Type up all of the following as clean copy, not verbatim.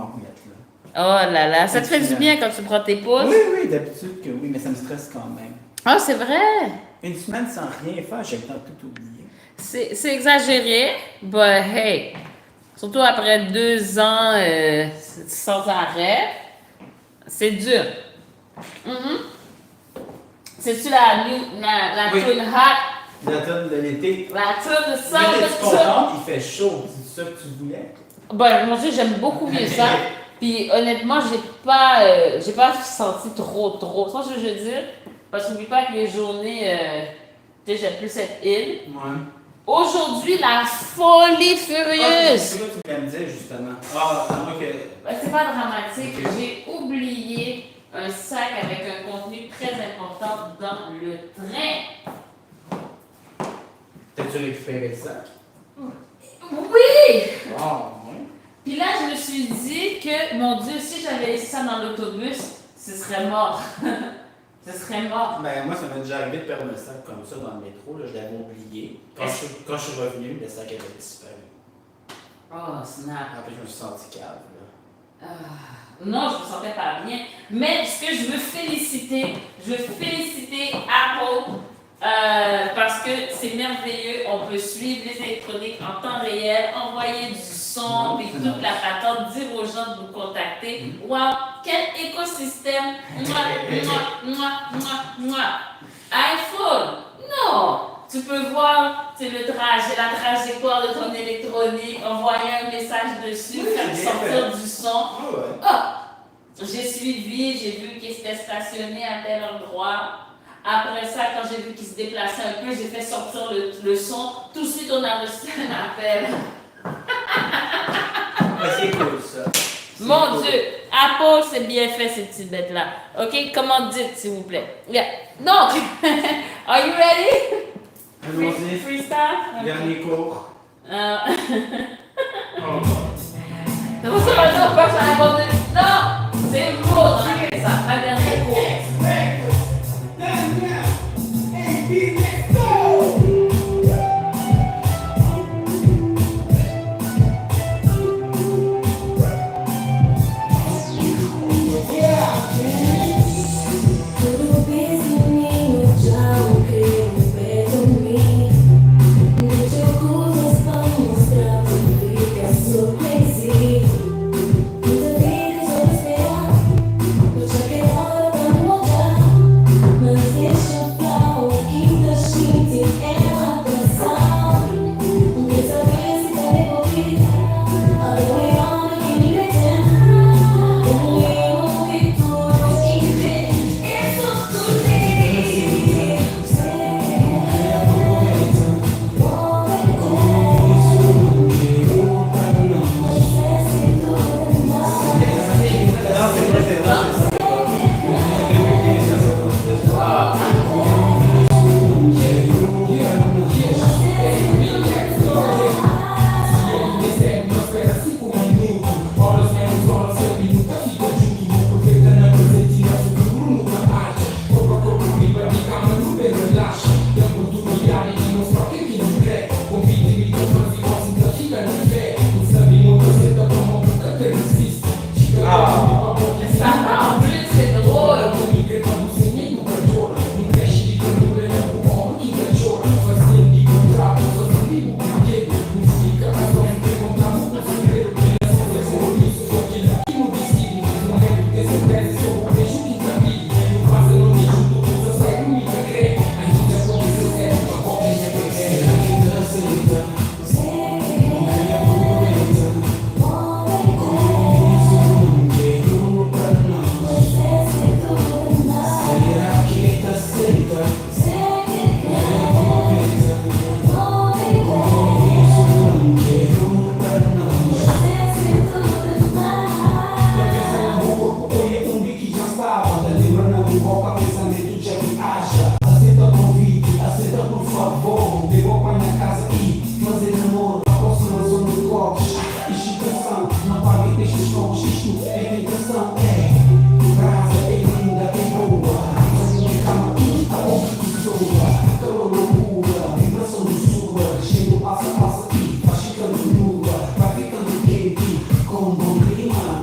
remettre, là. Oh là là, ça te fait du bien quand tu prends tes pauses? Oui, d'habitude que oui, mais ça me stresse quand même. Ah, c'est vrai? Une semaine sans rien faire, j'ai le temps de tout oublier. C'est exagéré, but hey, surtout après 2 ans sans arrêt, c'est dur. Mhm. C'est-tu la Oui. tune hot? La tonne de l'été. La tune de ça, Mais de t'es ça? contente, il fait chaud. C'est ça que tu voulais? Ben, moi aussi, j'aime beaucoup mieux ça. Puis honnêtement, j'ai pas senti trop. Tu vois ce que je veux dire? Parce que n'oublie pas que les journées, tu sais, j'aime plus cette île. Ouais. Aujourd'hui, la folie furieuse! C'est ça que tu voulais me dire, justement. Ah, moi que... Ben, c'est pas dramatique. Ok. J'ai oublié un sac avec un contenu très important dans le train. T'as-tu récupéré le sac? Oui! Ah, oui. Puis là, je me suis dit que, mon Dieu, si j'avais laissé ça dans l'autobus, ce serait mort. Ce serait mort. Ben, moi, ça m'est déjà arrivé de perdre un sac comme ça dans le métro. Là, je l'avais oublié. Quand je suis revenu, le sac avait disparu. Oh, snap. Après, je me suis senti cave. Là. Non, je me sentais pas bien. Mais ce que je veux féliciter Apple parce que c'est merveilleux. On peut suivre les électroniques en temps réel, envoyer du son, puis toute la patente, dire aux gens de nous contacter. Wow, quel écosystème! Mouah. iPhone, non! Tu peux voir la trajectoire de ton électronique, envoyer un message dessus, faire sortir du son. Ah ouais. Ah! J'ai suivi, j'ai vu qu'il s'était stationné à tel endroit. Après ça, quand j'ai vu qu'il se déplaçait un peu, j'ai fait sortir le son. Tout de suite, on a reçu un appel. Mais c'est cool, ça. Mon Dieu! Apple, c'est bien fait, ces petites bêtes-là. OK? Comment dites, s'il vous plaît? Yeah. Donc, are you ready? Allons-y. Freestyle? Dernier cours. Non, ça va dire quoi, ça va dire. Non! C'est beau, on a fait ça. Un dernier cours. Passa e vai ficando quente, com bom clima.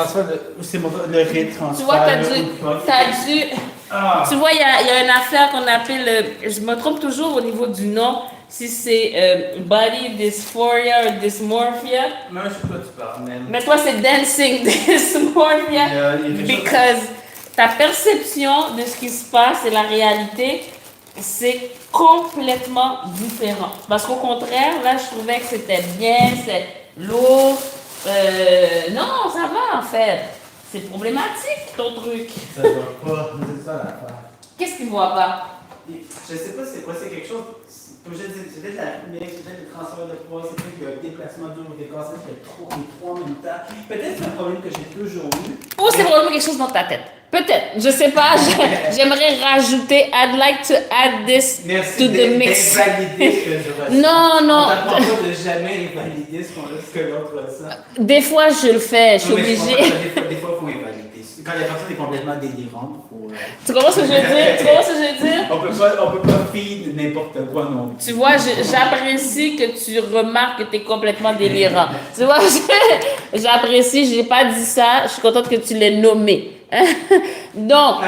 transfert c'est le rétransfert. Tu vois, tu vois, il y a une affaire qu'on appelle, je me trompe toujours au niveau du nom, si c'est body dysphoria ou dysmorphia. Non, je sais pas tu parles, mais toi, c'est dancing dysmorphia. Because ta perception de ce qui se passe et la réalité, c'est complètement différent. Parce qu'au contraire, là, je trouvais que c'était bien, c'est lourd. Non, ça va en fait. C'est problématique, ton truc. Ça va pas, c'est ça l'affaire. Qu'est-ce qu'il ne voit pas? Je sais pas c'est quoi, c'est quelque chose. Comme je dis, c'est peut-être la lumière, c'est peut-être le transfert de poids, c'est peut-être le déplacement du haut des corps, c'est peut-être les trois en même temps. Peut-être c'est un problème que j'ai toujours eu. Ou c'est probablement quelque chose dans ta tête. Peut-être, je sais pas. J'aimerais rajouter. I'd like to add this to the mix. Invalider ce que je ressens. Non, non. On t'apprend pas de jamais invalider ce que l'autre ressent. Des fois, je le fais. Je suis obligée. Des fois, il faut invalider. Quand la personne est complètement délirante, il faut. Tu comprends ce que je veux dire? Tu comprends ce que je veux dire? On peut pas feed n'importe quoi non plus. Tu vois, j'apprécie que tu remarques que tu es complètement délirant. Tu vois, j'apprécie, je n'ai pas dit ça, je suis contente que tu l'aies nommé. Donc.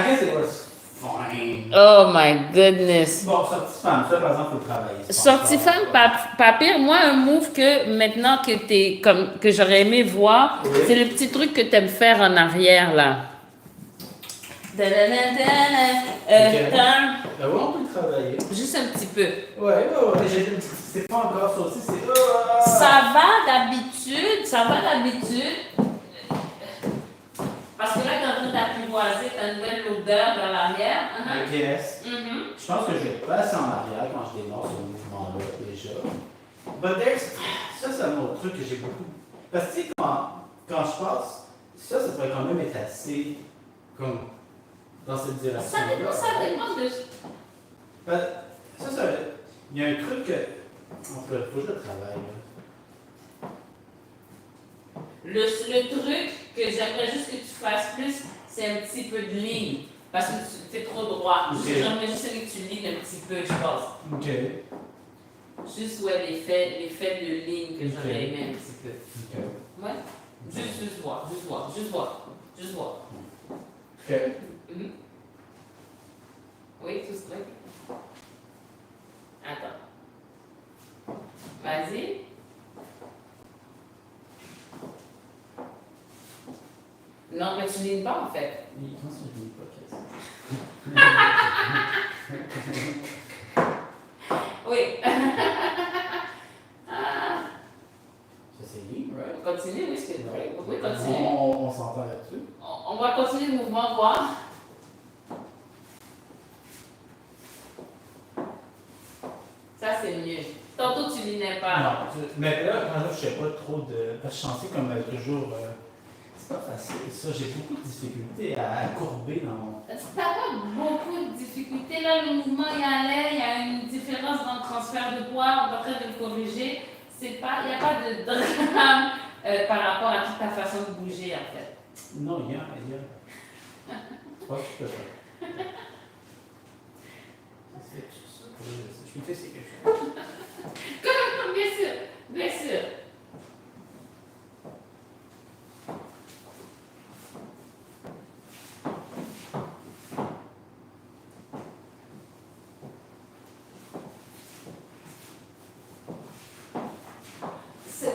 Oh my goodness. Bon, sortie femme, ça par exemple, il faut travailler. Sortie femme, pas pire. Moi, un move que maintenant que j'aurais aimé voir, oui. C'est le petit truc que tu aimes faire en arrière là. On peut travailler. Juste un petit peu. Ouais. C'est pas encore ça aussi, c'est. Ça va d'habitude. Parce que là, tu es en train d'apprivoiser ta nouvelle odeur dans l'arrière. Yes. Je pense que je vais passer en arrière quand je dénonce ce mouvement-là déjà. But ça, c'est un autre truc que j'ai beaucoup. Parce que tu sais, quand je passe, ça pourrait quand même être assez comme dans cette direction-là. Ça dépend de. Il y a un truc que. Faut que je travaille. Le truc que j'aimerais juste que tu fasses plus, c'est un petit peu de ligne. Parce que tu es trop droit. Okay. J'aimerais juste que tu lignes un petit peu, je pense. OK. Juste, l'effet de ligne que j'aurais aimé un petit peu. OK. Ouais. Juste voir. OK. Oui, tout ce truc. Attends. Vas-y. Non, mais tu lignes pas en fait. Oui, comment ça je ligne pas, Oui. Ça c'est ligne, right? On continue, oui, c'est vrai. Oui, continue. On s'entend là-dessus. On va continuer le mouvement, voir. Ça, c'est mieux. Tantôt, tu lignais pas. Non, mais là, je sais pas trop de. Parce que je sentais comme toujours. C'est pas facile. Ça, j'ai beaucoup de difficultés à courber dans mon. T'as pas beaucoup de difficultés. Là, le mouvement y allait, il y a une différence dans le transfert de poids, on est en train de le corriger. Il n'y a pas de drame par rapport à toute ta façon de bouger, en fait. Non, il y a. C'est pas tout à fait. Je me fais c'est quelque chose. Comme, bien sûr, bien sûr.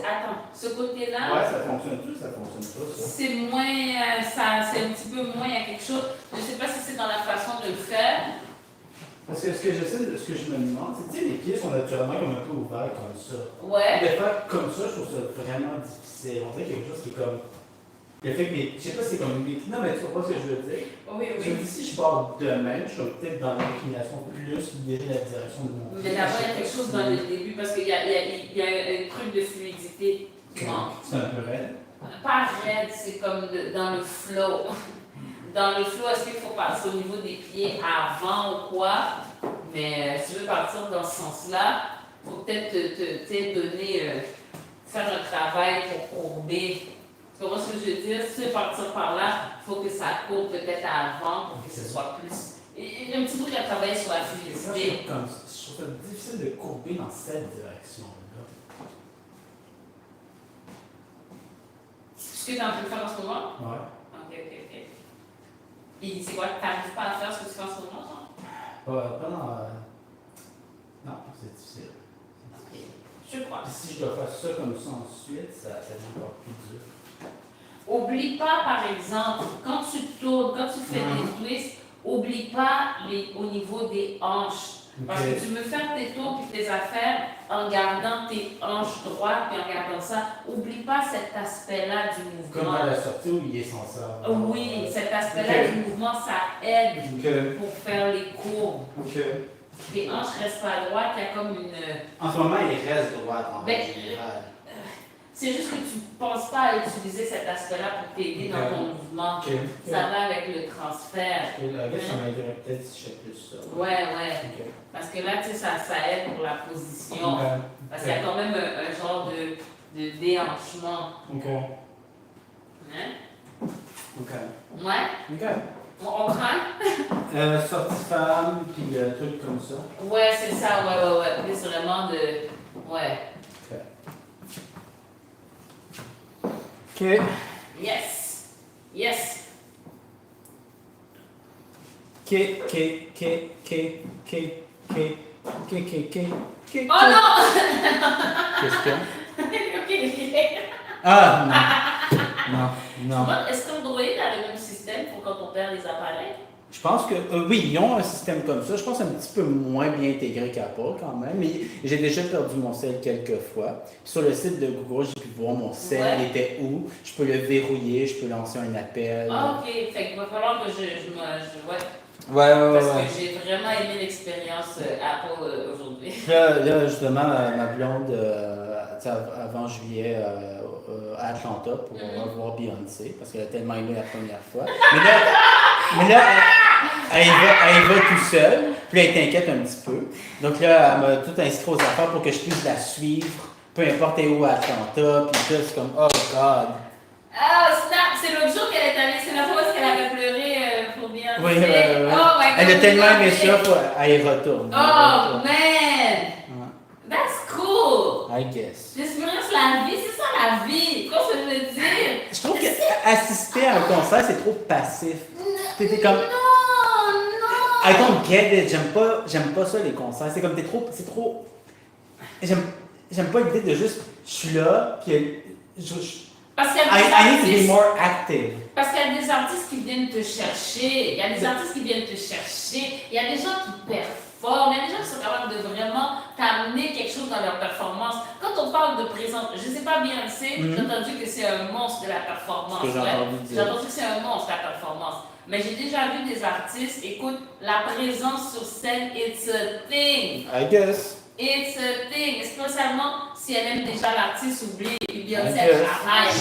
Attends, ce côté-là. Ouais, ça fonctionne tout, ça fonctionne pas, ça. C'est moins. C'est un petit peu moins, il y a quelque chose. Je ne sais pas si c'est dans la façon de le faire. Parce que ce que je me demande, c'est que les pieds sont naturellement comme un peu ouverts comme ça. Ouais. De faire comme ça, je trouve ça vraiment difficile. On dirait quelque chose qui est comme. Le fait que je sais pas si c'est comme une. Non, mais tu vois pas ce que je veux dire. Oui. Je me dis, si je pars de même, je suis peut-être dans l'inclination plus libérer la direction de mon pied. Mais d'abord, il y a quelque chose dans le début parce qu'il y a un truc de fluidité qui manque. C'est un peu raide. Pas raide, c'est comme dans le flow. Dans le flow, est-ce qu'il faut passer au niveau des pieds avant ou quoi? Mais si tu veux partir dans ce sens-là, il faut peut-être te donner, faire un travail pour courber. Tu comprends ce que je veux dire? Si tu veux partir par là, il faut que ça courbe peut-être avant pour que ce soit plus. Il y a un petit truc à travailler sur la fluidité. Je trouve ça difficile de courber dans cette direction-là. Ce que tu es en train de faire en ce moment? Ouais. Ok. Et c'est quoi? Tu n'arrives pas à faire ce que tu fais en ce moment, genre? Non, c'est difficile. Ok. Je crois. Puis si je dois faire ça comme ça ensuite, ça devient encore plus dur. Oublie pas, par exemple, quand tu tournes, quand tu fais des twists, oublie pas au niveau des hanches. Parce que tu veux faire tes tours et tes affaires en gardant tes hanches droites et en gardant ça. Oublie pas cet aspect-là du mouvement. Comme à la sortie où il est censé avoir. Oui, cet aspect-là du mouvement, ça aide pour faire les courbes. Tes hanches restent pas droites, il y a comme une... En ce moment, il reste droit en Ben, général. C'est juste que tu ne penses pas à utiliser cet aspect-là pour t'aider dans ton mouvement. Ça va avec le transfert. Ça m'aiderait peut-être si je fais plus ça. Ouais. Parce que là, tu sais, ça aide pour la position. Parce qu'il y a quand même un genre de déhanchement. Hein? Ouais? On craint? Sortie femme, puis trucs comme ça. Ouais, c'est ça, ouais. Puis c'est vraiment de... Ouais. Ok. Yes. Oh non! Qu'est-ce que? Ok. Ah, non. Est-ce qu'Android a le même système pour quand on perd les appareils? Je pense que, oui, ils ont un système comme ça. Je pense un petit peu moins bien intégré qu'Apple quand même. Mais j'ai déjà perdu mon sel quelques fois. Sur le site de Google, j'ai pu voir mon sel était où. Je peux le verrouiller, je peux lancer un appel. Ah, ok. Fait qu'il va falloir que je Ouais. Parce que j'ai vraiment aimé l'expérience Apple aujourd'hui. Là, justement, ma blonde, avant juillet, à Atlanta pour revoir Beyoncé, parce qu'elle a tellement aimé la première fois. Mais là elle va tout seule, puis là, elle t'inquiète un petit peu. Donc là, elle m'a tout inscrit aux affaires pour que je puisse la suivre, peu importe où à Atlanta, puis là, c'est comme, oh God. Ah, snap! C'est l'autre jour qu'elle est allée, c'est la fois où elle avait pleuré pour Beyoncé. Oui. Oh my God! Elle a tellement aimé ça, elle y retourne. Oh, man! That's cool! I guess. L'expérience, la vie, c'est ça la vie! Qu'est-ce que je veux dire? Je trouve qu'assister à un concert, c'est trop passif. T'es comme... Non! I don't get it. J'aime pas ça, les concerts. C'est comme, c'est trop... J'aime pas l'idée de juste, je suis là, puis Parce qu'il y a I need to be more active. Parce qu'il y a des artistes qui viennent te chercher, il y a des artistes qui viennent te chercher, il y a des gens qui performent, il y a des gens qui sont capables de vraiment t'amener quelque chose dans leur performance. Quand on parle de présence, je ne sais pas bien c'est, j'ai entendu que c'est un monstre de la performance. J'ai entendu que c'est un monstre de la performance. Mais j'ai déjà vu des artistes, écoute, la présence sur scène, it's a thing. I guess. It's a thing, spécialement si elle aime déjà l'artiste, oublie, et Beyoncé, elle travaille.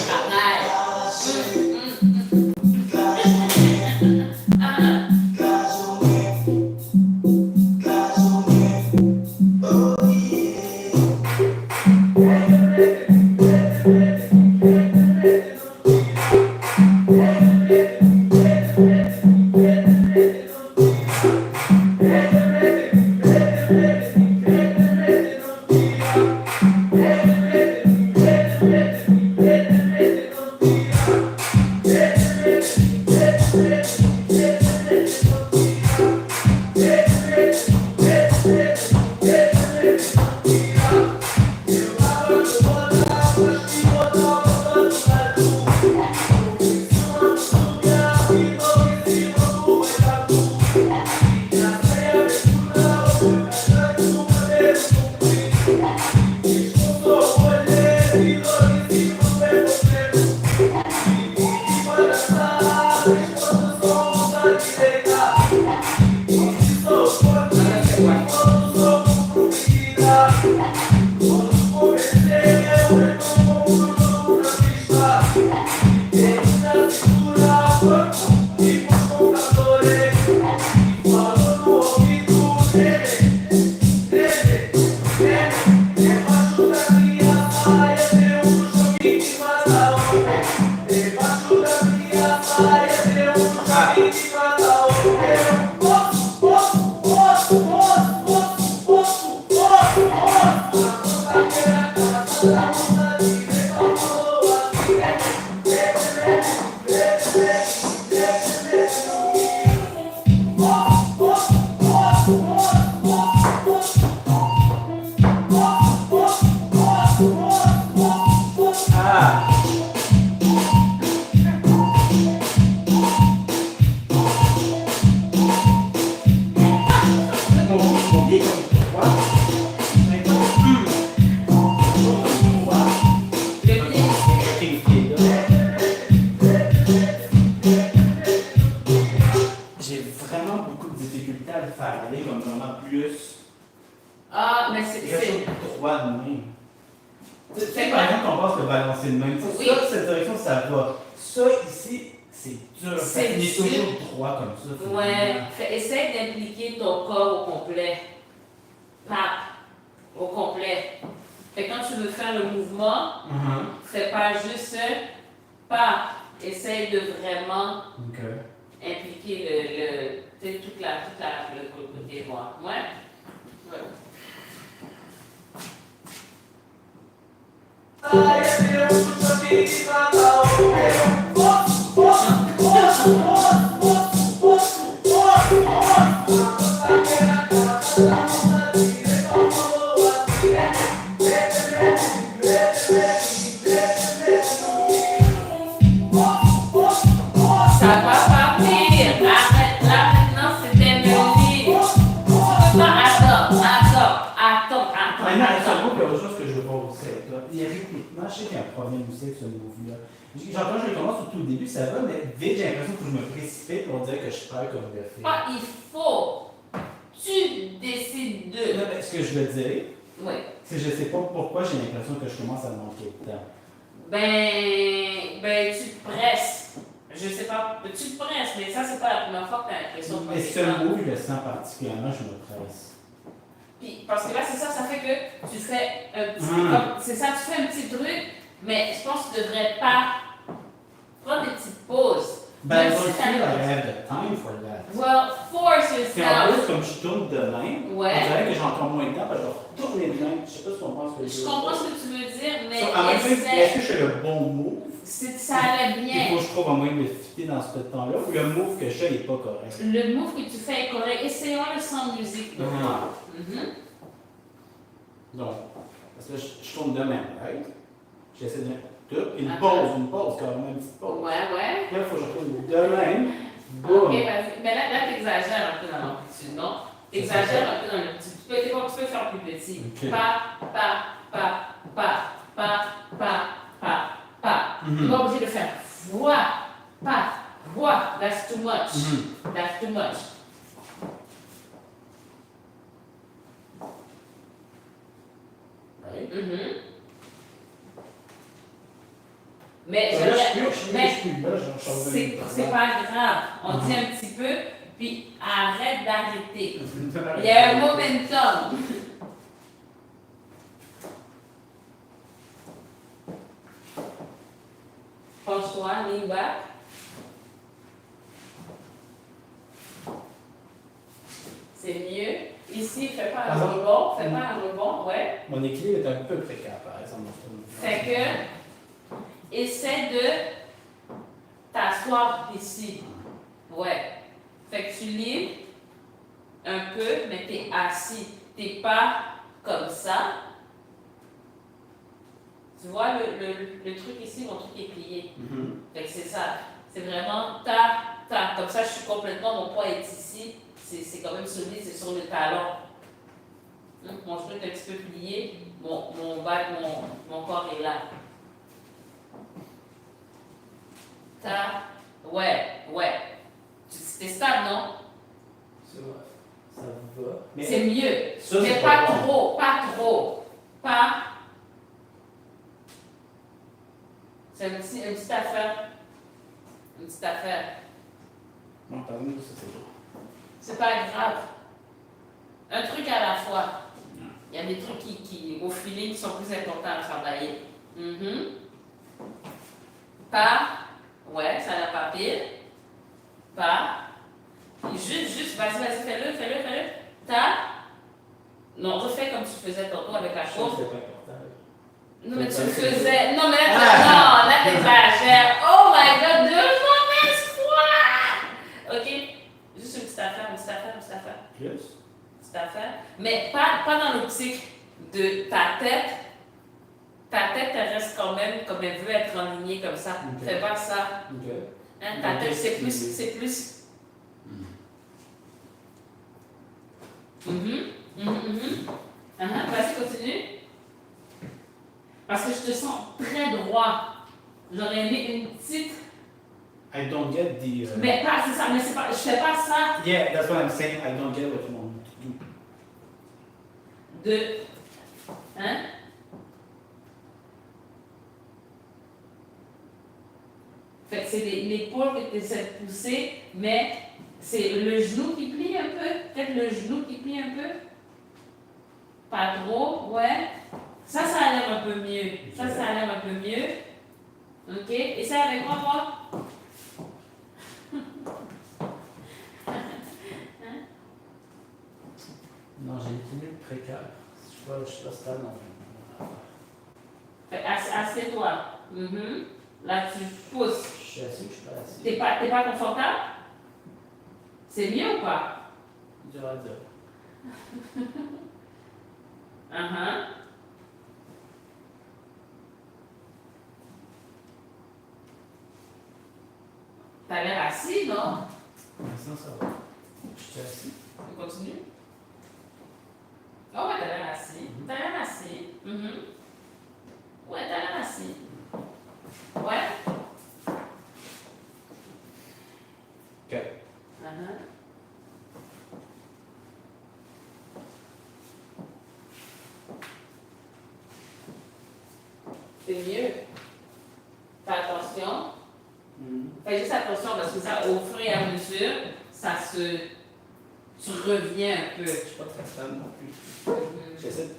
vraiment beaucoup de difficultés à le faire aller comme vraiment plus. Ah, mais c'est. Quelque chose de droit de même. Tu sais, C'est par quoi? exemple, qu'on passe le balancer de même. Oui. Ça, cette direction, ça va. Ça, ici, c'est dur. C'est Il est dur. toujours droit comme ça. Ouais. Essaye d'impliquer ton corps au complet. Pas au complet. Fait que quand tu veux faire le mouvement, fais pas juste pas. Essaye de vraiment impliquer tu sais, le côté droit. Ouais. Ouais. Ça va partir. Arrête là maintenant, c'est terminé. Attends. Maintenant, c'est beaucoup autre chose que je veux voir aussi avec toi. Il y a rythmiquement, je sais qu'il y a un problème aussi avec ce move-là. J'entends, je commence surtout au début, ça va, mais vite, j'ai l'impression que je me précipite pour dire que je perds comme le fait. Ah, il faut. Tu décides de. Là, ben, ce que je veux dire, Oui. c'est que je sais pas pourquoi j'ai l'impression que je commence à manquer de temps. Tu te presses. Je sais pas, tu te presses, mais ça, c'est pas la première fois que tu as l'impression de Mais ce move, je le sens particulièrement, je me presse. Puis, parce que là, c'est ça, ça fait que tu fais un petit. C'est ça, tu fais un petit truc, mais je pense que tu devrais pas prendre des petites pauses. Ben, Même I si don't feel I have the time for that. Well, force Puis en yourself. plus, comme je tourne de même, Ouais. on dirait que j'ai encore moins de temps, parce que je vais retourner de même. Je sais pas si tu comprends ce que je veux Je dire. comprends ce que tu veux dire, mais En même temps, essaie. est-ce que je fais le bon move? Ça allait Il bien. faut que je trouve un moyen de me fitter dans ce temps-là, ou le move que je fais n'est pas correct. Le move que tu fais est correct. Essayons-le sans musique. Donc, parce que je tourne de même, right? J'essaie de tout. Une pause, quand même, une petite pause. Ouais. Là, il faut que je tourne de même. Boum. Ok, vas-y. Mais là t'exagères un peu dans l'amplitude, non? T'exagères un peu dans l'amplitude. Tu peux faire plus petit. Ok. Pas. Tu n'es pas obligé de faire voix, pas, voix. That's too much. That's too much. Right? Mais Là, je suis là, c'est pas grave. On dit un petit peu, puis arrête d'arrêter. Il y a un momentum. Penche-toi, lean back. C'est mieux. Ici, fais pas un rebond, ouais. Mon équilibre est un peu précaire, par exemple. Fait que, essaie de t'asseoir ici. Ouais. Fait que tu livres un peu, mais t'es assis. T'es pas comme ça. Tu vois le truc ici, mon truc est plié. Fait que c'est ça. C'est vraiment ta. Comme ça, je suis complètement, mon poids est ici. C'est quand même solide, c'est sur le talon. Mon genou est un petit peu plié, mon corps est là. Ouais. T'es stable, non? Ça va. C'est mieux. Ça, Mais c'est pas bon. trop. Pas. C'est une petite affaire. Une petite affaire. Non, pardon, ça c'est bon. C'est pas grave. Un truc à la fois. Il y a des trucs qui au feeling, qui sont plus importants à travailler. Pas. Ouais, ça n'a pas pire. Pas. Juste, vas-y, fais-le. Non, refais comme tu faisais tantôt avec la chose. C'est pas important. Non, mais tu le faisais. Non, mais là, t'exagères. Oh my god, 2 mauvaises fois! Ok? Juste une petite affaire. Plus? Petite affaire. Mais pas dans l'optique de ta tête. Ta tête, elle reste quand même comme elle veut être alignée comme ça. Ok. Fais pas ça. Ok. Hein, ta tête, c'est plus. Vas-y, continue. Parce que je te sens très droit. J'aurais aimé une petite. I don't get the. Mais pas, c'est ça, mais c'est pas, je fais pas ça Yeah, that's what I'm saying. I don't get what you want to do. de. Hein? Fait que c'est l'épaule que tu essaies de pousser, mais c'est le genou qui plie un peu. Peut-être le genou qui plie un peu. Pas trop, ouais. Ça a l'air un peu mieux. Ça a l'air un peu mieux. OK? Et ça avec moi, voir? Non, j'ai une clinique précaire. Je suis pas stable non. Fait que assieds-toi. Là, tu pousses. Je suis assis, je suis pas assis. T'es pas confortable? C'est mieux ou pas? Dur à dire. T'as l'air assis, non? Maintenant, ça va. Je suis assis. On continue? Oh, ouais, t'as l'air assis. T'as l'air assis. Ouais, t'as l'air assis. Ouais? OK. C'est mieux. Fais attention. Fais juste attention parce que ça, au fur et à mesure, tu reviens un peu. Je suis pas très stable non plus. J'essaie de.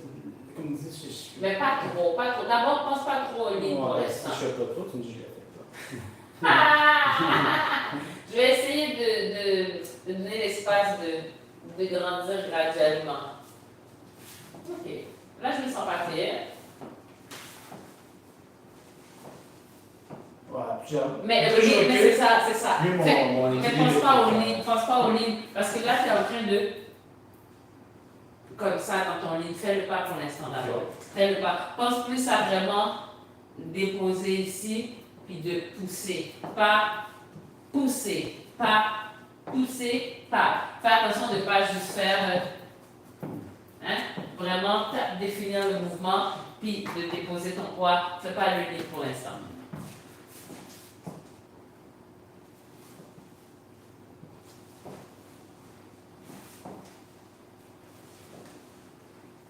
Comme dit, Mais pas trop, pas trop. D'abord, pense pas trop au lit pour l'instant. Si je fais pas trop, tu me dis que je le fais Ah! Je vais essayer de donner l'espace de grandir graduellement. OK. Là, je me sens pas pire. pas. Ouais, puis Mais c'est ça, c'est ça. Lui, mon Mais équilibre. pense pas au lit. Parce que là, tu es en train de. Comme ça, dans ton lit. Fais le pas pour l'instant d'abord. Fais le pas. Pense plus à vraiment déposer ici, puis de pousser. Pas pousser. Pas pousser. Pas. Fais attention de ne pas juste faire. Vraiment définir le mouvement, puis de déposer ton poids. Fais pas le lit pour l'instant.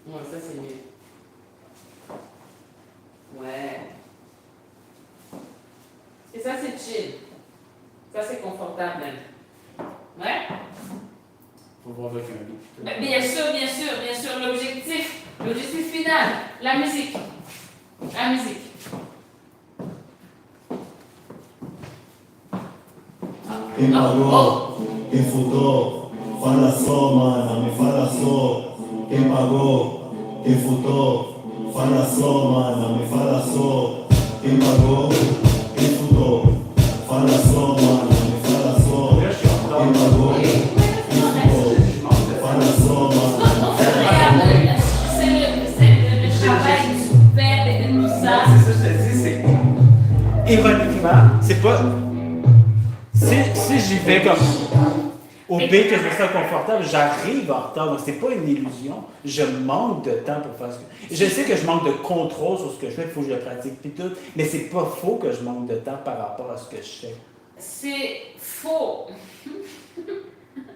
Ouais, ça c'est mieux. Ouais. Et ça c'est chill. Ça c'est confortable même. Ouais? Faut voir avec un lit. Mais bien sûr, bien sûr, bien sûr. L'objectif final, la musique. La musique. Pagou, quem fudou, fala só, mana, me fala só. Quem pagou, quem fudou, fala só, mana, me fala só. Quem pagou, quem fudou, fala só, mana, me fala só. Quem pagou, quem fudou, fala só, mana. C'est le travail du super et de tout ça. C'est ça, je te dis, c'est. Ironiquement, c'est pas. Si j'y vais comme au B que je me sens confortable, j'arrive en retard. Donc, c'est pas une illusion. Je manque de temps pour faire ce que. Je sais que je manque de contrôle sur ce que je fais, il faut que je le pratique, puis tout. Mais c'est pas faux que je manque de temps par rapport à ce que je fais. C'est faux.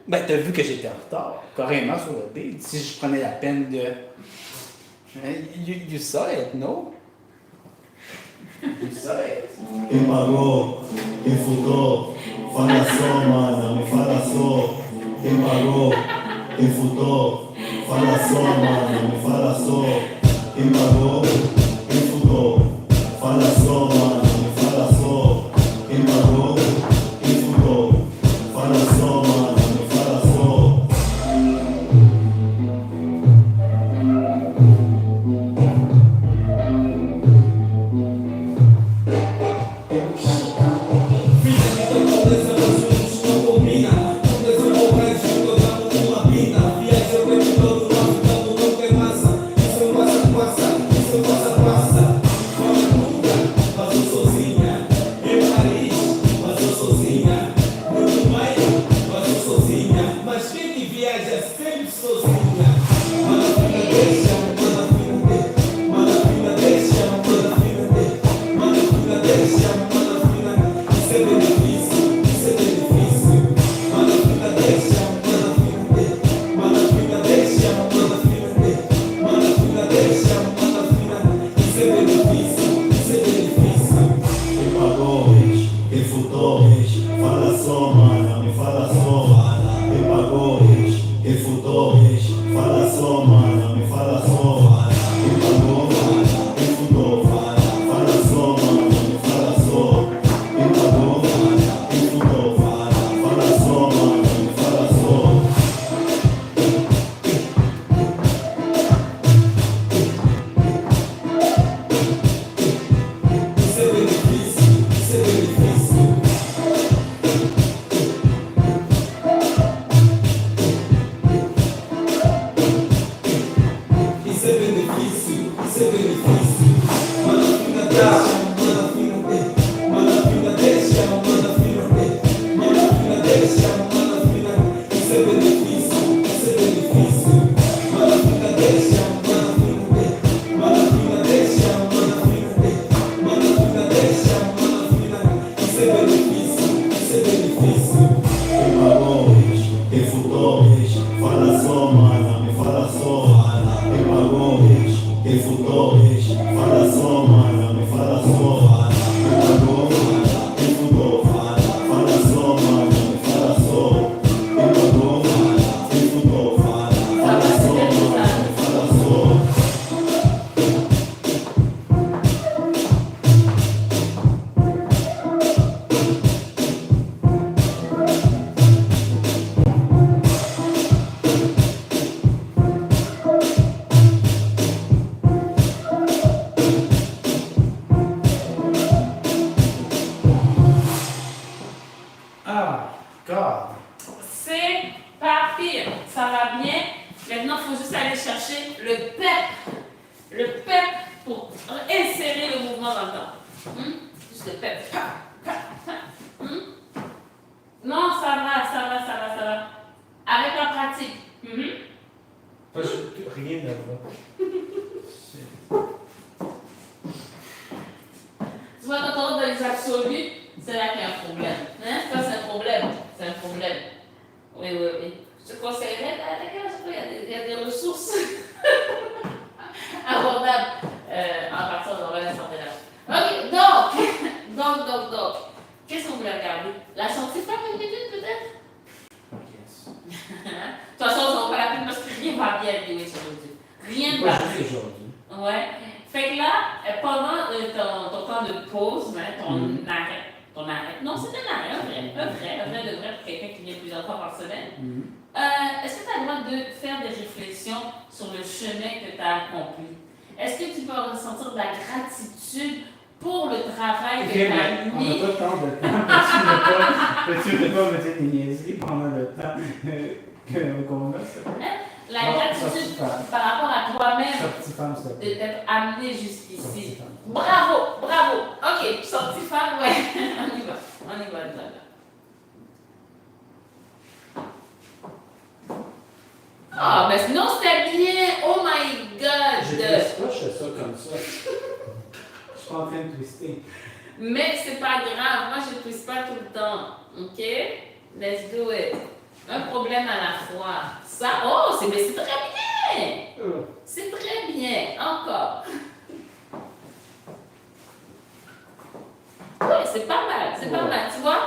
Ben, t'as vu que j'étais en retard, carrément sur le B. Si je prenais la peine de. You saw it, no? You saw it. Quem pagou, quem fudou, fala só, mana, me fala só. Quem pagou, quem fudou, fala só, mana, me fala só. Quem pagou, quem fudou, fala só, mana, me fala só. Quem pagou, quem fudou, fala só, mana, me fala só. Mas quem que viaja sempre sozinha? Mana fina deixa, mana fina, mana fina deixa, mana fina, mana fina deixa, mana fina. Isso é benefício. é benefício, isso é benefício. Mana fina deixa, mana fina, mana fina deixa, mana fina, mana fina deixa, mana fina. Isso é benefício, isso é benefício. Quem pagou, quem furtou, fala só, mana, me fala só. Quem pagou, quem furtou, fala só, mana, me fala só. Quem pagou, quem furtou, fala só, mana, me fala só. Quem pagou, quem furtou, fala só, mana, me fala só. Ah, God. C'est pas pire. Ça va bien. Maintenant, il faut juste aller chercher le pep. Le pep pour insérer le mouvement dans le temps. Juste le pep. Pa, pa, pa. Non, ça va, ça va, ça va, ça va. Avec la pratique. Rien ne va. Tu vois, quand on rentre dans les absolus, c'est là qu'il y a un problème. Hein? Ça, c'est un problème. C'est un problème. Oui, oui, oui. Je te conseillerais d'aller il y a des ressources abordables en partant de la santé là. Ok, donc. Qu'est-ce qu'on voulait regarder? La santé femme une minute peut-être? Yes. De toute façon, on va la plus parce que rien va bien lui aujourd'hui. Rien ne va Pas bien. juste aujourd'hui. Ouais. Fait que là, pendant ton temps de pause, ton arrêt, non, c'est un arrêt, un vrai de vrai pour quelqu'un qui vient plusieurs fois par semaine. Est-ce que tu as le droit de faire des réflexions sur le chemin que tu as accompli? Est-ce que tu peux ressentir de la gratitude pour le travail que tu as On mis? n'a pas tant de temps. Peux-tu ne pas me dire des niaiseries pendant le temps qu'on a, ça? La Non, gratitude sorti par rapport à toi-même Sortie femme, s'il te plaît. d'être amené jusqu'ici. Sortie femme. Bravo. Ok, sortie femme, ouais. On y va, là. Ah, mais sinon c'était bien. Oh my Je god. twiste pas, je fais ça comme ça. Je suis pas en train de twister. Mais c'est pas grave. Moi, je ne twiste pas tout le temps. Ok? Let's do it. Un problème à la fois. Ça, oh, c'est très bien. C'est très bien. Encore. Oui, c'est pas mal, tu vois,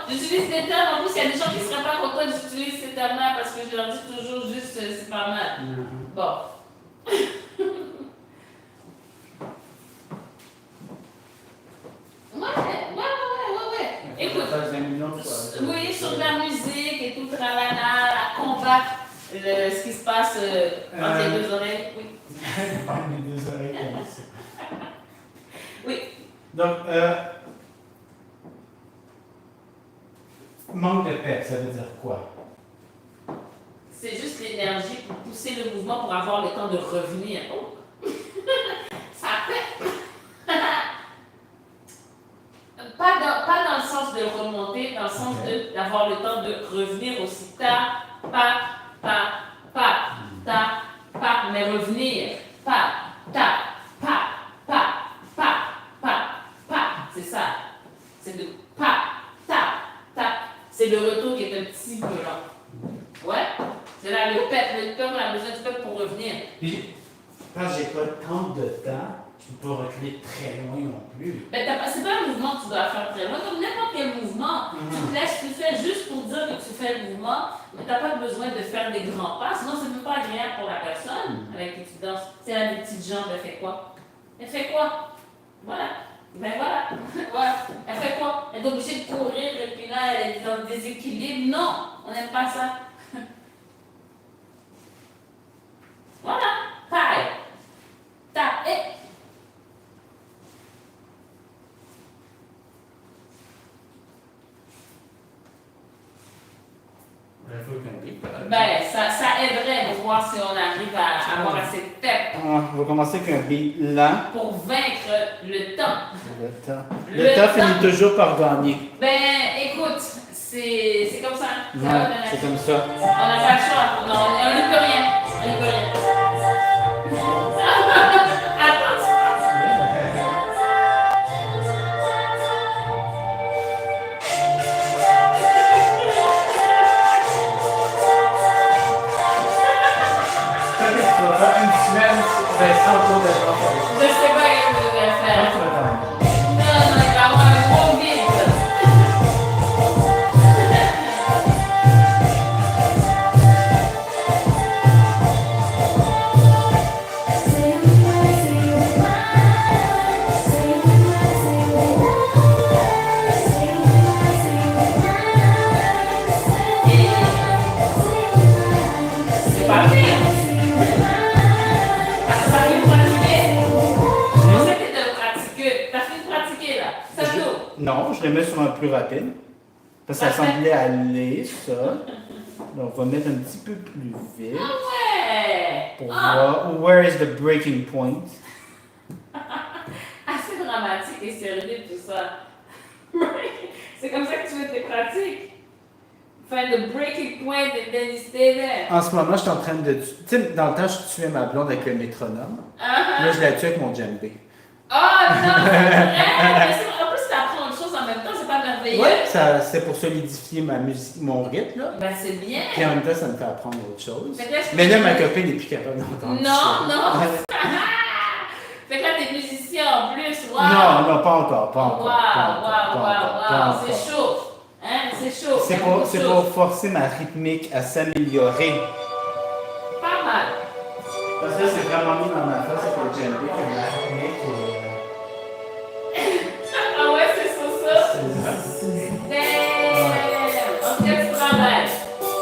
j'utilise des termes, en plus il y a des gens qui ne seraient pas contents que j'utilise ces termes-là parce que je leur dis toujours juste c'est pas mal. Bon. Ouais. Écoute, oui, sur la musique et tout, tralala, à combattre ce qui se passe entre les deux oreilles, oui. Entre les deux oreilles, comme ça. Oui. Donc, manque de pep, ça veut dire quoi? C'est juste l'énergie pour pousser le mouvement pour avoir le temps de revenir. Oh. Ça fait. pas dans le sens de remonter, dans le sens d'avoir le temps de revenir aussi. Mais revenir. C'est ça. C'est de c'est le retour qui est un petit peu lent. Ouais. C'est là le pep, on a besoin du pep pour revenir. Puis, parce que j'ai pas tant de temps, je peux pas reculer très loin non plus. Ben, c'est pas un mouvement que tu dois faire très loin, comme n'importe quel mouvement. Tu le fais juste pour dire que tu fais le mouvement, mais tu n'as pas besoin de faire des grands pas, sinon c'est même pas agréable pour la personne avec qui tu danses. Si elle a des petites jambes, elle fait quoi? Voilà. Ben voilà. Voilà. Elle fait quoi? Elle est obligée de courir et puis là, elle est dans le déséquilibre. Non, on n'aime pas ça. Voilà. Pareil. Tape. Ben, ça aiderait de voir si on arrive à avoir assez de pep. On va commencer avec un beat lent. Pour vaincre le temps. Le temps finit toujours par gagner. Ben, écoute, C'est comme ça. Ça va Ouais, donner. c'est comme ça. On n'a pas le choix. Non, on n'y peut rien. On n'y peut rien. Attends. Tu vas faire une semaine, ben, sans cours de français. Je sais pas ce que je vais faire. Tu vas t'en- Non, non, il va y avoir un gros vide. C'est pas pire. Parce que ça fait pratiquer. Je pensais que tu pratiquer. T'as fait pratiquer là. Ça tourne. Non, je le mets sur un plus rapide. Parce que ça Parfait. semblait aller, ça. Donc, on va mettre un petit peu plus vite Ouais. pour Ah, voir where is the breaking point. assez dramatique et sérieux tout ça. C'est comme ça que tu fais tes pratiques. Find the breaking point and then you stay there. En ce moment, je suis en train de... Tu sais, dans le temps, je tuais ma blonde avec le métronome. Ah, Là, je la tue avec mon djembé. oh non, c'est vrai. Mais en plus, tu apprends autre chose en même temps, c'est pas merveilleux. Ouais, ça, c'est pour solidifier ma musique, mon rythme, là. Ben c'est bien. Puis en même temps, ça me fait apprendre autre chose. Fait que là, je- Mais là, ma copine n'est plus capable d'entendre Non, ça. non. Fait que là, t'es musicien en plus. Wow. Non, non, pas encore, pas Waouh, encore. waouh, waouh, pas c'est encore. chaud. Hein, c'est chaud. C'est beaucoup pour, de c'est choses. pour forcer ma rythmique à s'améliorer. Pas mal. Parce que c'est vraiment mis dans ma face avec le djembé que la rythmique Ah ouais, c'est ça. est... Damn. En tout cas, tu travailles.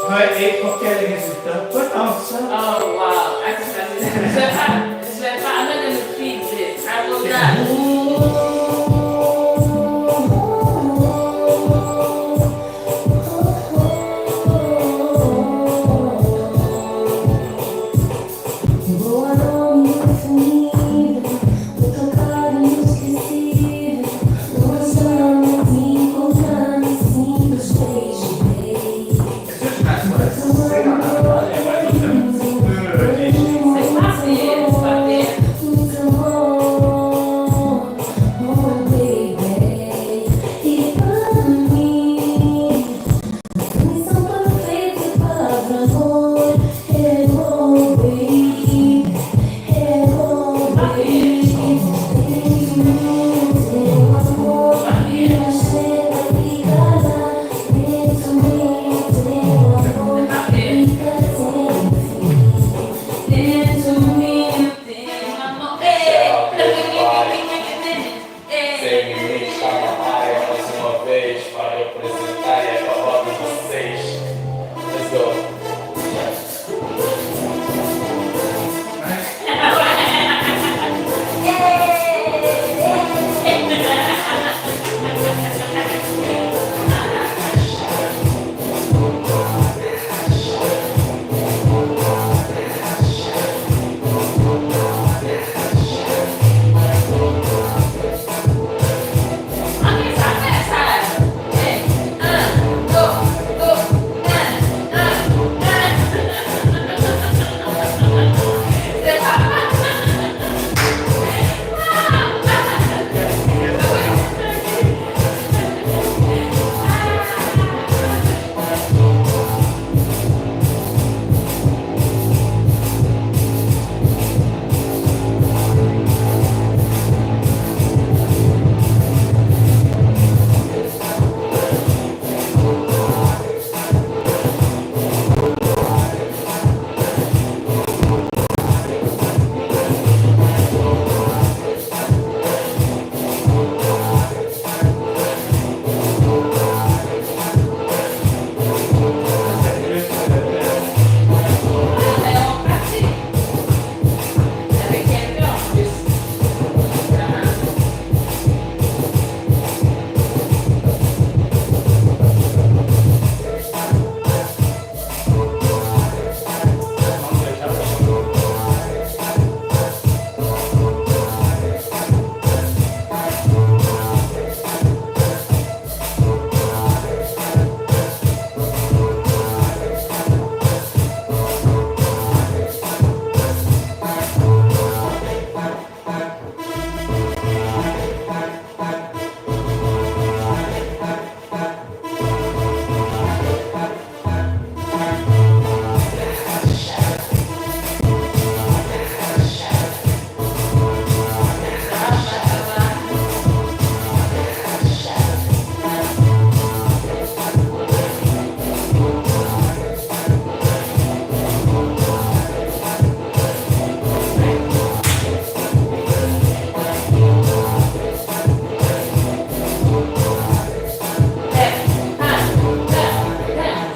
Ouais, et pour quel résultat? Pas tant que ça. Oh wow. Ah, c'est facile. Je vais pas. I'm not gonna feed this. I will not. Boa noite, indefinível, o tocado inesquecível, nós vamos encontrar nesse simples beijo. C'est pas pire, c'est pas pire. Muito amor, oh baby, e para mim, missão perfeita para amor, é bom baby, é bom baby, teu amor, e chega ligada, dentro de mim, teu amor, fica sem fim. Dentro do meu tem amor. Sem limite, tá na área mais uma vez para representar e acabar com vocês. Let's go. Ok, ça fait ça. Un, deux, un, un.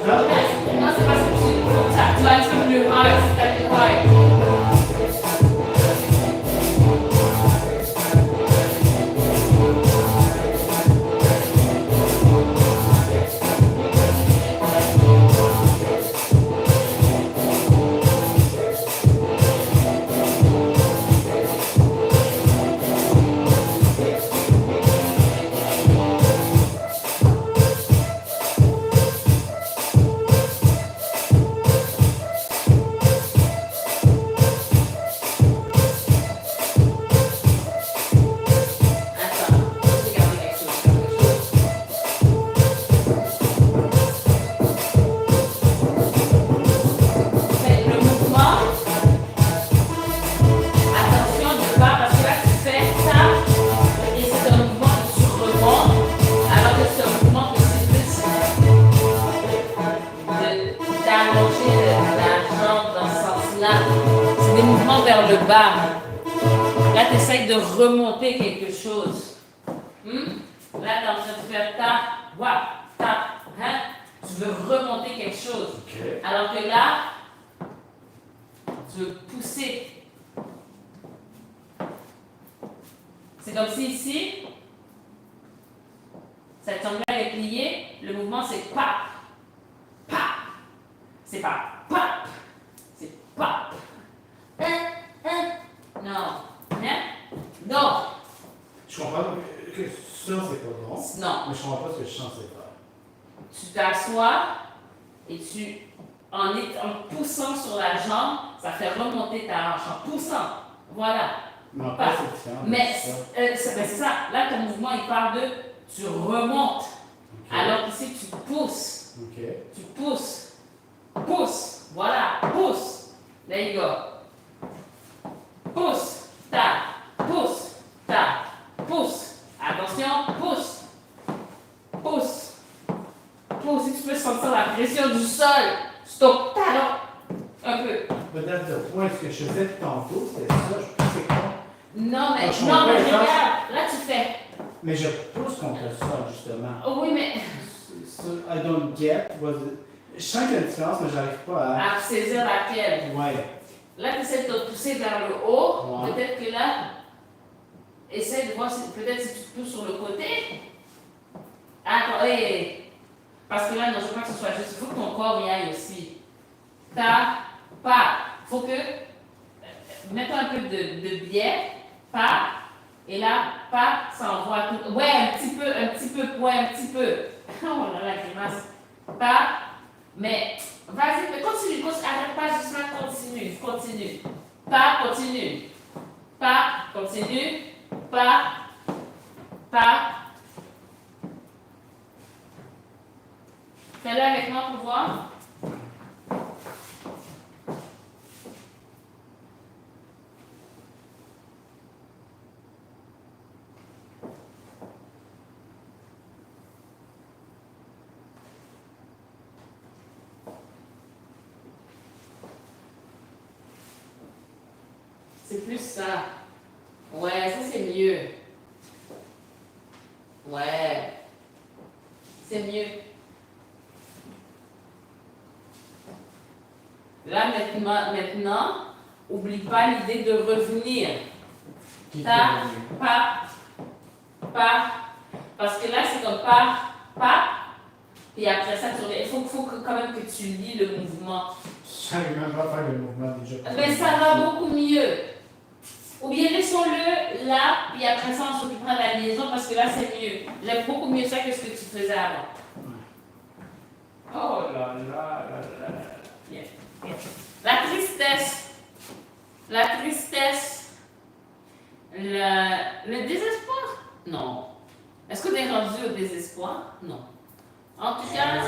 Non, c'est parce que tu vas un petit peu plus high, c'est plus high. Attends, je vais regarder quelque chose. Mais le mouvement, attention de pas, parce que là tu fais ça, et c'est un mouvement que tu remontes, alors que c'est un mouvement que c'est plus d'allonger la jambe dans ce sens-là. C'est des mouvements vers le bas. Là, tu essaies de remonter quelque chose. Là, tu es en train de faire ta, wap, ta, hein? Tu veux remonter quelque chose. OK. Alors que là, tu veux pousser. C'est comme si ici, cette jambe-là est pliée, le mouvement c'est pap, pap. C'est pas pap, c'est pap. Non. Hein? Non. Je comprends que ça, c'est pas bon. Non. Mais je comprends pas ce que je suis censé faire. Tu t'assois et en poussant sur la jambe, ça fait remonter ta hanche. En poussant. Voilà. Mais après, Pas. c'est différent. Mais c'est ça. c'est ça. Là, ton mouvement, il part de tu remontes. OK. Alors qu'ici, tu pousses. OK. Tu pousses. Pousse. Voilà. Pousse. There you go. Pousse. Tape. Pousse. Tape. Pousse. Attention. Pousse. Pousse. Pousse. Si tu peux sentir la pression du sol, stop. Talon. Un peu. Peut-être le point, ce que je faisais tantôt, c'était ça. Je poussais contre. Non, mais, Ah, je non, comprends, mais je pense. regarde. Là, tu fais. Mais je pousse contre le sol, justement. Oh oui, mais So, I don't get was it. Je sens qu'il y a une différence, mais j'arrive pas à. à saisir laquelle. Ouais. Là, tu essaies de te pousser vers le haut. Ouais. Peut-être que là, essaie de voir si peut-être si tu te pousses sur le côté. Attends, hey. Parce que là, non, je veux pas que ce soit juste. Il faut que ton corps y aille aussi. Ta, pas. Faut que. Mets-toi un peu de biais. Pas. Et là, pas, ça envoie tout. Ouais, un petit peu, ouais, un petit peu. Oh là là, grimace. Pas. Mais, vas-y, mais continue, arrête pas juste là, continue. Pas, continue. Pas, continue. Pas. Fais-le avec moi pour voir. C'est plus ça. Ouais, ça c'est mieux. Ouais. C'est mieux. Là, maintenant, oublie pas l'idée de revenir. Ta, pas. Parce que là, c'est comme pas. Et après ça, il faut quand même que tu lis le mouvement. J'arrive même pas à faire le mouvement déjà. Mais ça va beaucoup mieux. Ou bien laissons-le là, et après ça, on s'occupera de la liaison parce que là, c'est mieux. J'aime beaucoup mieux ça que ce que tu faisais avant. Oh là là là là là. Bien. La tristesse. Le désespoir? Non. Est-ce que tu es rendu au désespoir? Non. En tout cas,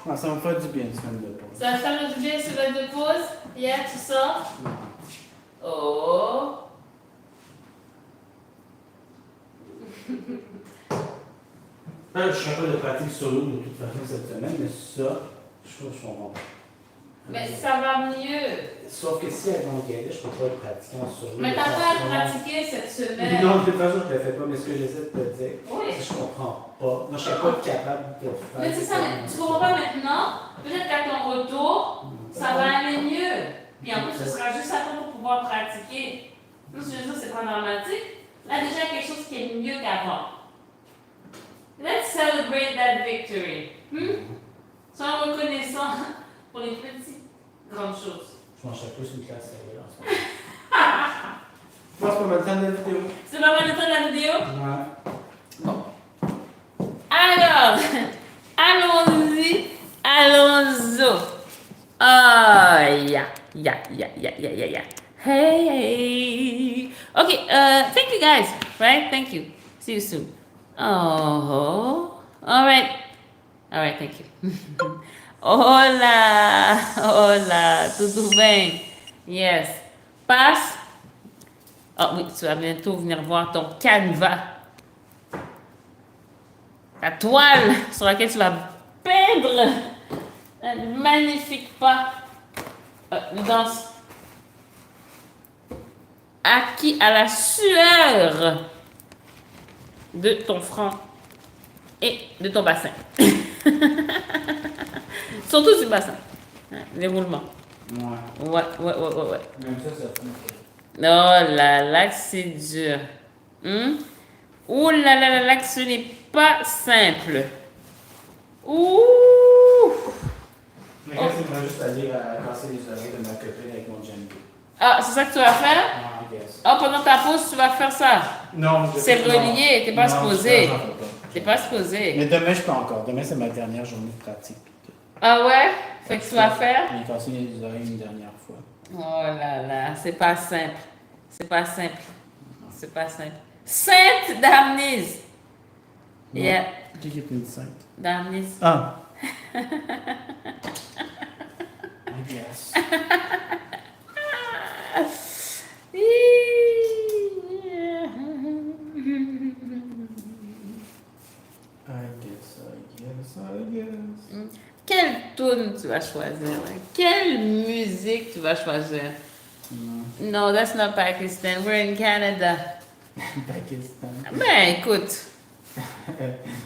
Non, ça me fait du bien, une semaine de pause. Ça va faire du bien sur de pause? Yeah, tu sors? Oh! Je suis un peu de pratique solo de toute façon cette semaine, mais ça, je trouve que je comprends pas. Mais ça va mieux. Sauf que si elle manque je peux pas le pratiquer en solo. Mais t'as pas pratiqué cette semaine. Non, de toute façon, je ne le fais pas, mais ce que j'essaie de te dire, Oui. c'est que je comprends pas. Moi, je serais pas capable de faire. Mais c'est ça, mais tu comprends pas maintenant? Peut-être qu'à ton retour, ça va aller mieux. Puis en plus, ce sera juste à toi pour pouvoir pratiquer. Nous, je veux dire, c'est pas dramatique. Là, déjà, quelque chose qui est mieux qu'avant. Let's celebrate that victory. Sois reconnaissant pour les petites grandes choses. Je mangerais plus une classe sérieuse en ce moment. Je pense qu'on va le temps de la vidéo. C'est pas mal le temps de la vidéo? Ouais. Alors, allons-y. Ah, yeah. Hey. Okay, thank you guys, right? Thank you. See you soon. Oh, all right, thank you. Hola, tudo bem? Yes. Passe. Oh oui, tu vas bientôt venir voir ton canevas. Ta toile sur laquelle tu vas peindre un magnifique pas de danse acquis à la sueur de ton front et de ton bassin. Surtout du bassin. Les roulements. Ouais. Ouais. Même ça fonctionne. Oh là là, que c'est dur. Ouh là là, que ce n'est pas simple. Ouh! Mais qu'est-ce que tu vas juste aller casser les oreilles de ma copine avec mon djembe? Ah, c'est ça que tu vas faire? Ah, yes. Ah, pendant ta pause, tu vas faire ça. Non, C'est relié, t'es pas supposé. Non, T'es pas supposé. mais demain, je peux encore. Demain, c'est ma dernière journée de pratique. Ah ouais? Fait que tu vas faire? J'ai cassé les oreilles une dernière fois. Oh là là, c'est pas simple. C'est pas simple. Sainte Damnise. Yeah, Qui est une sainte? Damnise. Ah. I guess. I guess. Quelle tune tu vas choisir? Quelle musique tu vas choisir? No, that's not Pakistan. We're in Canada. Pakistan. Ben, écoute,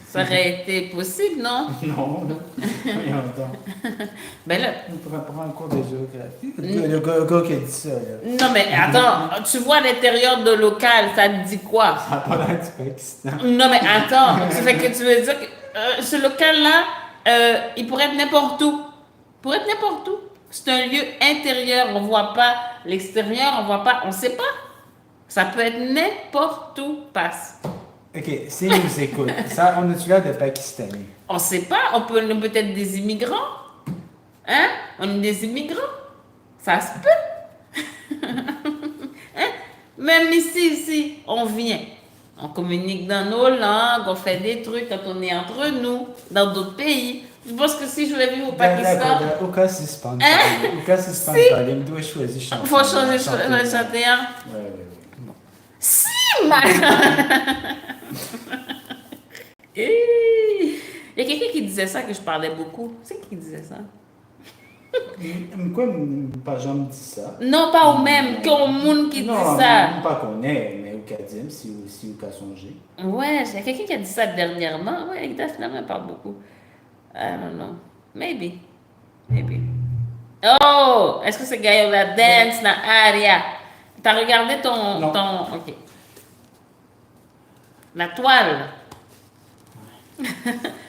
ça aurait été possible, non? Non, non. Voyons donc. Ben là, On pourrait prendre un cours de géographie. Le gars qui a dit ça, là. non mais attends, tu vois l'intérieur de local, ça te dit quoi? Ça a pas l'air du Pakistan. Non mais attends, ça fait que tu veux dire que ce local-là, il pourrait être n'importe où. C'est un lieu intérieur, on voit pas l'extérieur, on voit pas, on sait pas. Ça peut être n'importe où, passe. Ok, s'ils nous écoutent, ça, on a-tu l'air de Pakistanais? On sait pas, on peut être des immigrants. Hein? On est des immigrants. Ça se peut. Hein? Même ici, on vient. On communique dans nos langues, on fait des trucs quand on est entre nous, dans d'autres pays. Je pense que si je vais vivre au Pakistan... Au cas si se passe, Hein? au cas si se passe, Si. il me doit choisir chanter. Il faut changer 61. Ouais. Si, ma... Il y a quelqu'un qui disait ça, que je parlais beaucoup. C'est qui disait ça? Pourquoi pas jamais dit ça? Non, pas au même, qu'au monde qui dit ça. Non, pas qu'on est, mais au Kadim, si au cas songer. Ouais, il y a quelqu'un qui a dit ça dernièrement. Ouais, Agda, finalement, elle parle beaucoup. I don't know. Maybe. Oh! Est-ce que c'est Gaiola Dance dans Aria? T'as regardé ton... Non. Ok. La toile.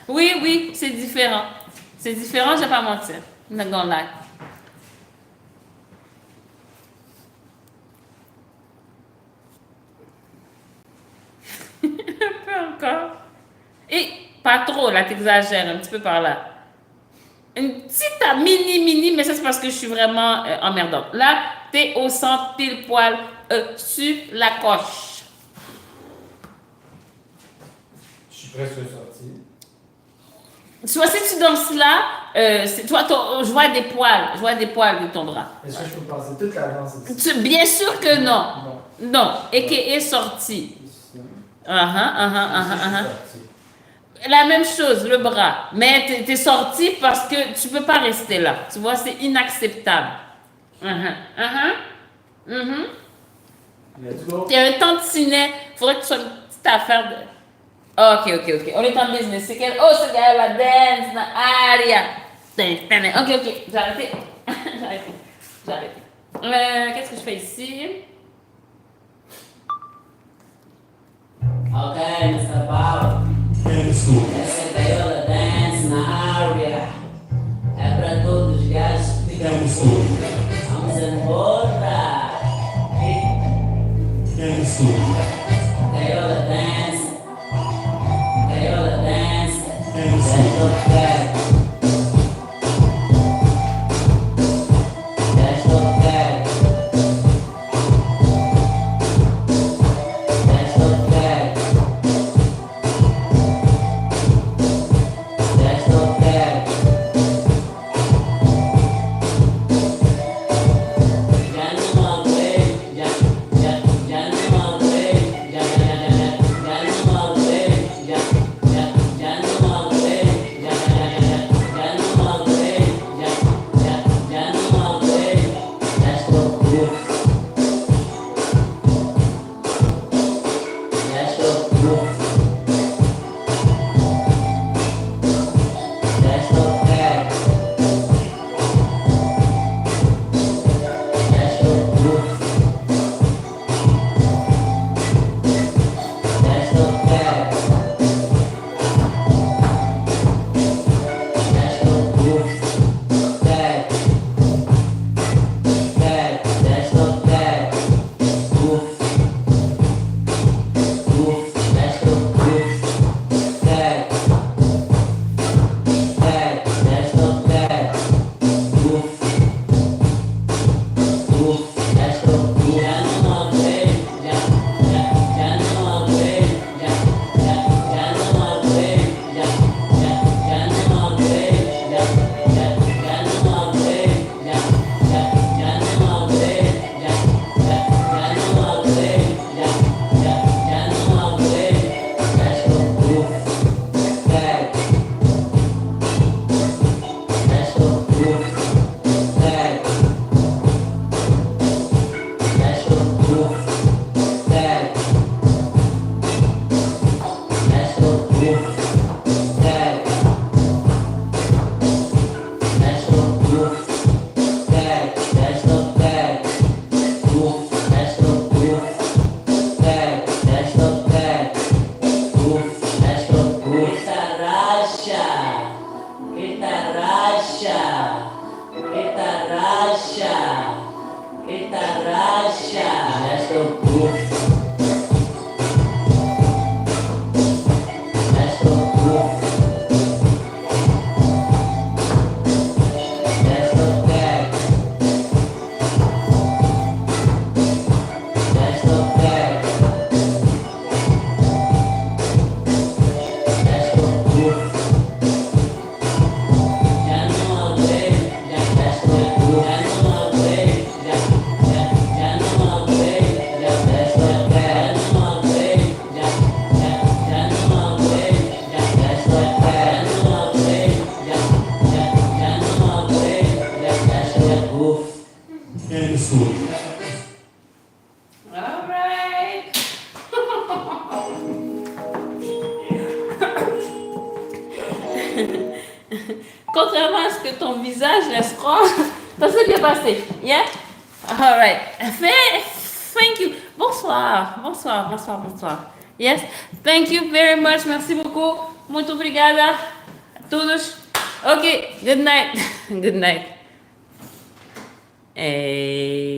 Oui, c'est différent. Je vais pas mentir. Not gonna lie. Un peu encore. Et pas trop, là, t'exagères un petit peu par là. Une petite mini, mais ça c'est parce que je suis vraiment emmerdante. Là, t'es au centre pile poil sur la coche. Je suis presque sorti. Soit si tu danses là, je vois des poils. Je vois des poils de ton bras. Est-ce que je peux passer toute la danse ici? Bien sûr que non. Non. Non. Et qui est sorti. Ici. Uh-huh. La même chose, le bras. Mais t'es sorti parce que tu peux pas rester là. Tu vois, c'est inacceptable. Let's go. Il y a un tantinet. Faudrait que tu sois une petite affaire de... Ok. On est en business. C'est quel... Oh, ce gars va dance dans l'aria. Ok. J'ai arrêté. Qu'est-ce que je fais ici? Okay, Mr. Bob, Isso. essa gaiola dance na área é pra todos os gajos que ficam Isso. Vamos embora! Isso. Gaiola dance, Isso. dance of that. Dance of that. Dance of that. Dance of that. Já não aguei, já não aguei, já não aguei, já não aguei, já não aguei, já não aguei, já estou curto, já estou curto, já estou perto, já estou curto. That's the fact. That's the proof. Fact. Fact. That's the fact. Proof. Proof. That's the proof. Fact. Fact. That's the fact. Proof. Proof. That's the proof. Já não aguei. Já não aguei. Já não aguei. Já não aguei. Já não aguei. Já não aguei. Já não aguei. Já não aguei. That's the proof. Fact. That's the proof. Fact. That's the proof. Fact. That's the proof. Fact. That's the proof. Fact. That's the fact. Proof. That's the proof. Fact. That's the fact. Proof. That's the proof. Itaracha. That's the proof. That's the proof. That's the fact. That's the fact. That's the proof. Já não aguei, that's the proof. Já não aguei, já não aguei, that's the fact. Já não aguei, já não aguei, that's the fact. Já não aguei, já não aguei, that's the proof. Isso. All right. Contrairement à ce que ton visage laisse croire, ça s'est bien passé. Yeah? All right. Thank you. Bonsoir. Yes. Thank you very much. Merci beaucoup. Muito obrigada a todos. Okay. Good night. Good night. Hey.